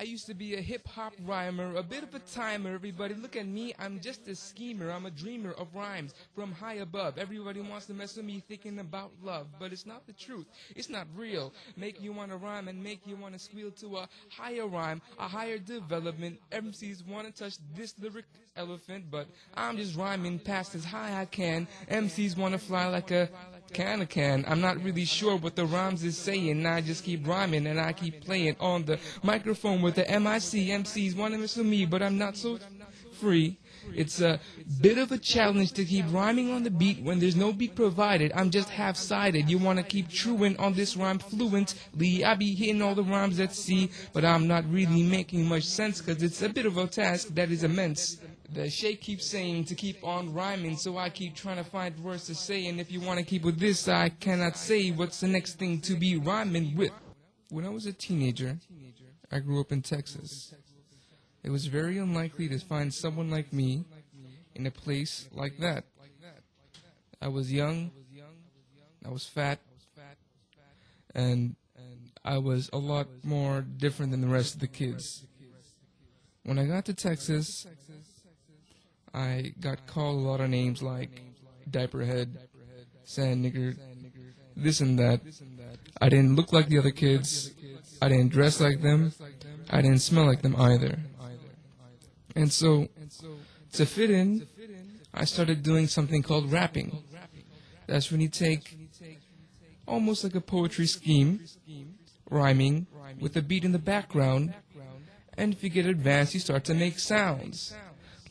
I used to be a hip-hop rhymer, a bit of a timer. Everybody look at me, I'm just a schemer. I'm a dreamer of rhymes from high above. Everybody wants to mess with me thinking about love, but it's not the truth. It's not real. Make you want to rhyme and make you want to squeal to a higher rhyme, a higher development. MCs want to touch this lyric elephant, but I'm just rhyming past as high I can. MCs want to fly like a can. I'm not really sure what the rhymes is saying. I just keep rhyming and I keep playing on the microphone with the MIC. MCs want to mess with me, but I'm not so free. It's a bit of a challenge to keep rhyming on the beat when there's no beat provided. I'm just half-sided. You want to keep truing on this rhyme fluently. I be hitting all the rhymes at sea, but I'm not really making much sense because it's a bit of a task that is immense. The Sheikh keeps saying to keep on rhyming, so I keep trying to find words to say. And if you want to keep with this, I cannot say what's the next thing to be rhyming with. When I was a teenager, I grew up in Texas. It was very unlikely to find someone like me in a place like that. I was young, I was fat, and I was a lot more different than the rest of the kids. When I got to Texas, I got called a lot of names like diaperhead, sand nigger, this and that. I didn't look like the other kids. I didn't dress like them. I didn't smell like them either. And so, to fit in, I started doing something called rapping. That's when you take almost like a poetry scheme, rhyming, with a beat in the background, and if you get advanced, you start to make sounds.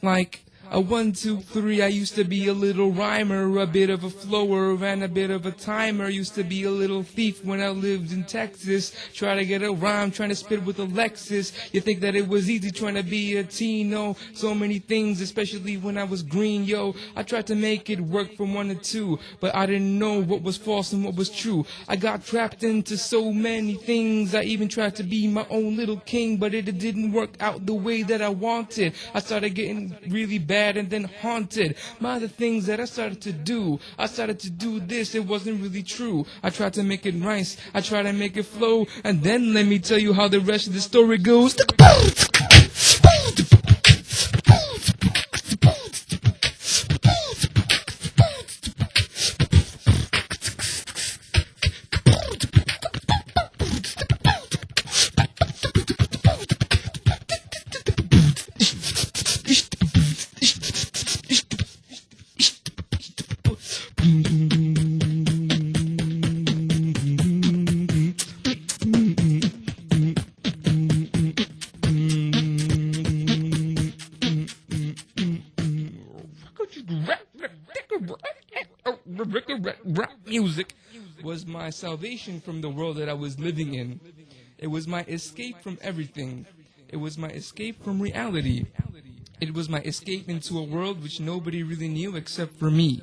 Like a 1, 2, 3, I used to be a little rhymer, a bit of a flower, and a bit of a timer. Used to be a little thief when I lived in Texas. Try to get a rhyme, trying to spit with a Lexus. You think that it was easy trying to be a teen, no. So many things, especially when I was green, yo. I tried to make it work from 1 to 2, but I didn't know what was false and what was true. I got trapped into so many things. I even tried to be my own little king, but it didn't work out the way that I wanted. I started getting really bad and then haunted by the things that I started to do. I started to do this, it wasn't really true. I tried to make it nice, I tried to make it flow, and then let me tell you how the rest of the story goes. Rap music was my salvation from the world that I was living in. It was my escape from everything. It was my escape from reality. It was my escape into a world which nobody really knew except for me.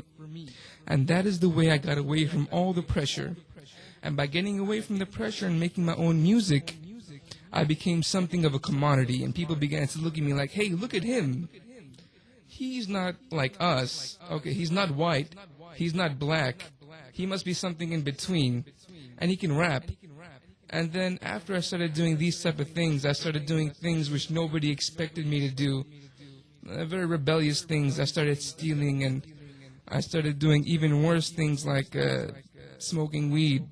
And that is the way I got away from all the pressure. And by getting away from the pressure and making my own music, I became something of a commodity. And people began to look at me like, hey, look at him. He's not like us. Okay, he's not white. He's not black. He must be something in between. And he can rap. And then after I started doing these type of things, I started doing things which nobody expected me to do. Very rebellious things. I started stealing, and I started doing even worse things like smoking weed.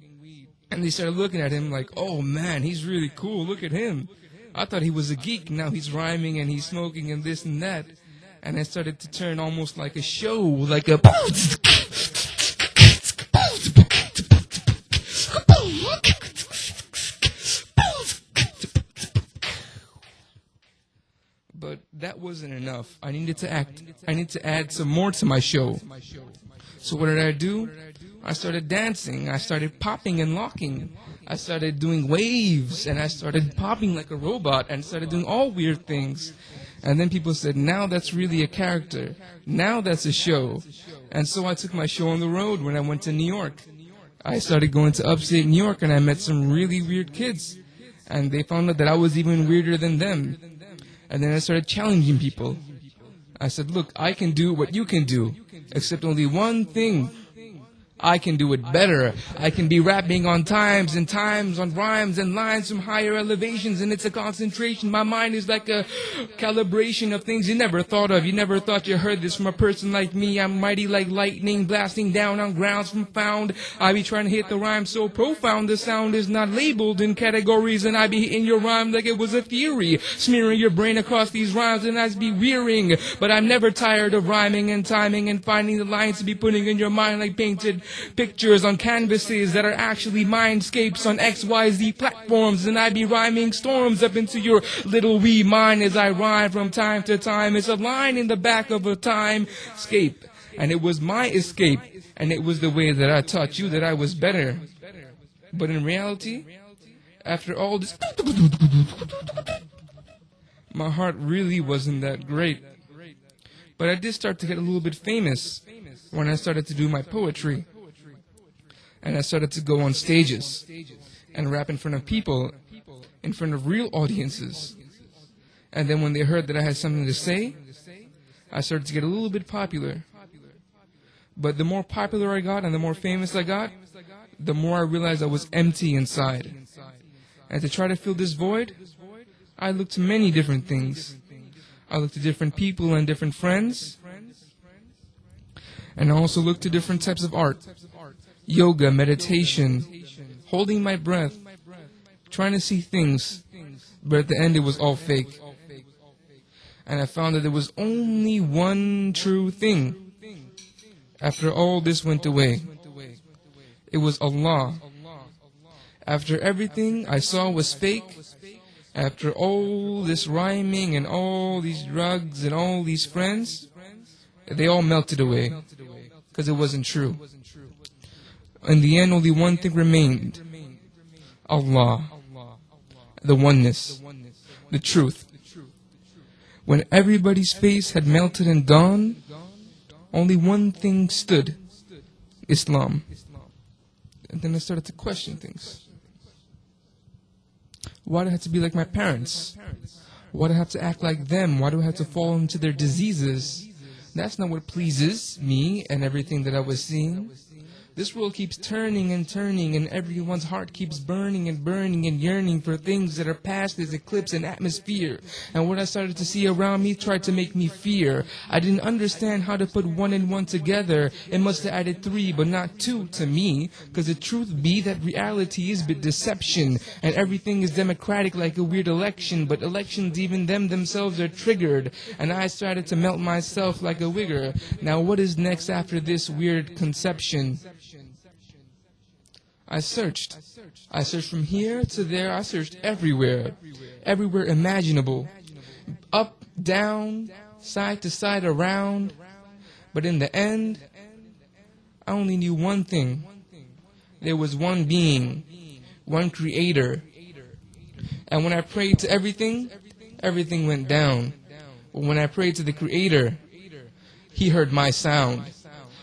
And they started looking at him like, oh man, he's really cool. Look at him. I thought he was a geek. Now he's rhyming and he's smoking and this and that. And I started to turn almost like a show, like a... But that wasn't enough. I needed to act. I needed to add some more to my show. So what did I do? I started dancing. I started popping and locking. I started doing waves, and I started popping like a robot, and started doing all weird things. And then people said, now that's really a character. Now that's a show. And so I took my show on the road when I went to New York. I started going to upstate New York, and I met some really weird kids. And they found out that I was even weirder than them. And then I started challenging people. I said, look, I can do what you can do, except only one thing. I can do it better. I can be rapping on times and times on rhymes and lines from higher elevations, and it's a concentration. My mind is like a calibration of things you never thought of. You never thought you heard this from a person like me. I'm mighty like lightning, blasting down on grounds from found. I be trying to hit the rhyme so profound, the sound is not labeled in categories, and I be hitting your rhyme like it was a fury, smearing your brain across these rhymes, and I be wearying. But I'm never tired of rhyming and timing and finding the lines to be putting in your mind like painted pictures on canvases that are actually mindscapes on XYZ platforms, and I be rhyming storms up into your little wee mind as I rhyme from time to time. It's a line in the back of a timescape, and it was my escape, and it was the way that I taught you that I was better. But in reality, after all this, my heart really wasn't that great. But I did start to get a little bit famous when I started to do my poetry. And I started to go on stages and rap in front of people, in front of real audiences. And then when they heard that I had something to say, I started to get a little bit popular. But the more popular I got and the more famous I got, the more I realized I was empty inside. And to try to fill this void, I looked to many different things. I looked to different people and different friends. And I also looked to different types of art. Yoga, meditation, holding my breath, trying to see things, but at the end it was all fake. And I found that there was only one true thing. After all this went away, it was Allah. After everything I saw was fake, after all this rhyming and all these drugs and all these friends, they all melted away, because it wasn't true. In the end, only one thing remained. Allah. The oneness. The truth. When everybody's face had melted and gone, only one thing stood. Islam. And then I started to question things. Why do I have to be like my parents? Why do I have to act like them? Why do I have to fall into their diseases? That's not what pleases me and everything that I was seeing. This world keeps turning and turning, and everyone's heart keeps burning and burning and yearning for things that are past this eclipse and atmosphere. And what I started to see around me tried to make me fear. I didn't understand how to put one and one together. It must have added 3, but not 2 to me. Because the truth be that reality is but deception, and everything is democratic like a weird election. But elections, even them themselves, are triggered. And I started to melt myself like a wigger. Now what is next after this weird conception? I searched. I searched from here to there. I searched everywhere. Everywhere imaginable. Up, down, side to side, around. But in the end, I only knew one thing. There was one being, one creator. And when I prayed to everything, everything went down. But when I prayed to the creator, he heard my sound.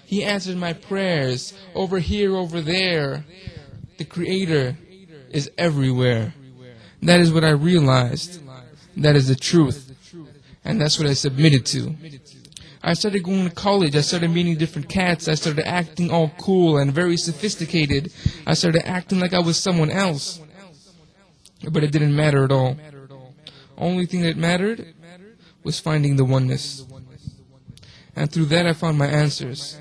He answered my prayers, over here, over there. The Creator is everywhere. That is what I realized. That is the truth. And that's what I submitted to. I started going to college. I started meeting different cats. I started acting all cool and very sophisticated. I started acting like I was someone else. But it didn't matter at all. Only thing that mattered was finding the oneness. And through that I found my answers.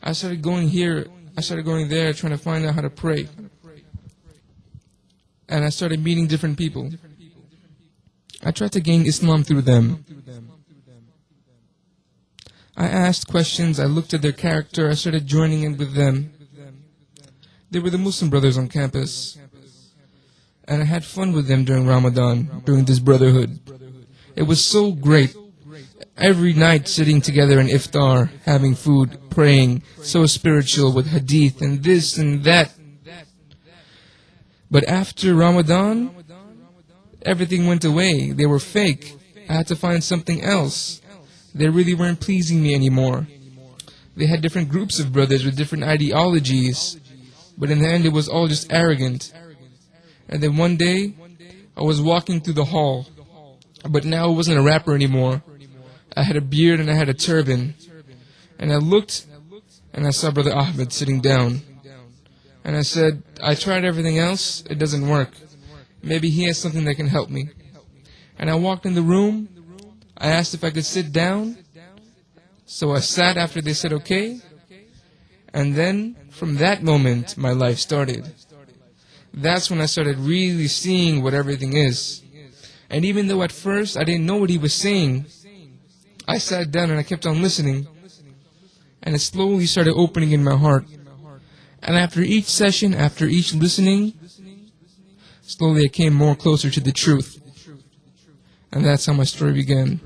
I started going here, I started going there, trying to find out how to pray. And I started meeting different people. I tried to gain Islam through them. I asked questions, I looked at their character, I started joining in with them. They were the Muslim brothers on campus. And I had fun with them during Ramadan, during this brotherhood. It was so great. Every night sitting together in iftar, having food, praying, so spiritual with hadith and this and that. But after Ramadan, everything went away. They were fake. I had to find something else. They really weren't pleasing me anymore. They had different groups of brothers with different ideologies. But in the end, it was all just arrogant. And then one day, I was walking through the hall. But now I wasn't a rapper anymore. I had a beard and I had a turban. And I looked and I saw Brother Ahmed sitting down. And I said, I tried everything else, it doesn't work. Maybe he has something that can help me. And I walked in the room, I asked if I could sit down, so I sat after they said okay, and then from that moment my life started. That's when I started really seeing what everything is. And even though at first I didn't know what he was saying, I sat down and I kept on listening, and it slowly started opening in my heart. And after each session, after each listening, slowly I came more closer to the truth. And that's how my story began.